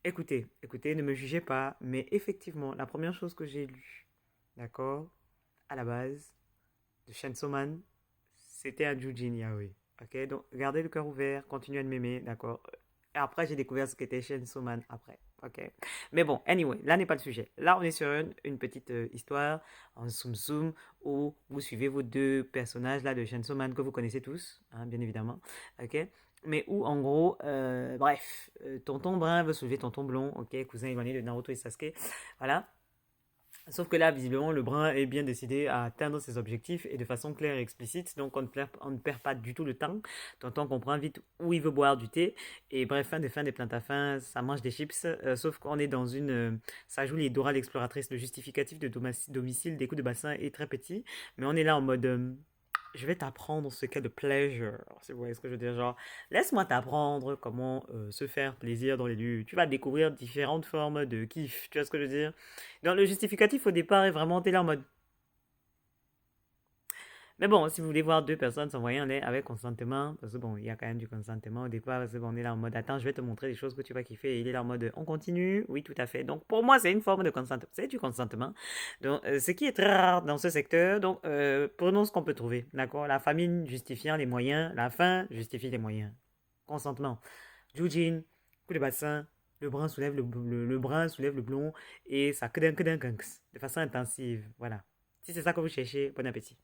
écoutez, ne me jugez pas, mais effectivement, la première chose que j'ai lue, d'accord, à la base, de Chainsaw Man, c'était un Jujin Yaoi. Ok, donc gardez le cœur ouvert, continuez de m'aimer, d'accord. Et après, j'ai découvert ce qu'était Chainsaw Man après. Ok. Mais bon, anyway, là n'est pas le sujet. Là, on est sur une petite histoire en zoom où vous suivez vos deux personnages là de Chainsaw Man que vous connaissez tous, hein, bien évidemment. Ok. Mais où, en gros, bref, Tonton Brun veut soulever Tonton Blond, ok, cousin éloigné de Naruto et Sasuke. Voilà. Sauf que là, visiblement, le brun est bien décidé à atteindre ses objectifs et de façon claire et explicite. Donc, on ne perd pas du tout le temps. Tonton comprend vite où il veut boire du thé. Et bref, fin des plantes à fin, ça mange des chips. Sauf qu'on est dans une. Ça joue les Dora l'exploratrice. Le justificatif de domicile des coups de bassin est très petit. Mais on est là en mode. Je vais t'apprendre ce qu'est le pleasure. Si vous voyez ce que je veux dire. Genre, laisse-moi t'apprendre comment se faire plaisir dans les lieux. Tu vas découvrir différentes formes de kiff. Tu vois ce que je veux dire? Donc, le justificatif au départ est vraiment, t'es là en mode. Mais bon, si vous voulez voir deux personnes s'envoyer en l'air avec consentement, parce que bon, il y a quand même du consentement au départ, parce que bon, on est là en mode attends, je vais te montrer des choses que tu vas kiffer. Et il est là en mode on continue, oui, tout à fait. Donc pour moi, c'est une forme de consentement. C'est du consentement. Donc, ce qui est très rare dans ce secteur. Donc, prenons ce qu'on peut trouver. D'accord? La famine justifiant les moyens, la fin justifie les moyens. Consentement. Jujin, coup de bassin, le brun soulève le blond et ça de façon intensive. Voilà. Si c'est ça que vous cherchez, bon appétit.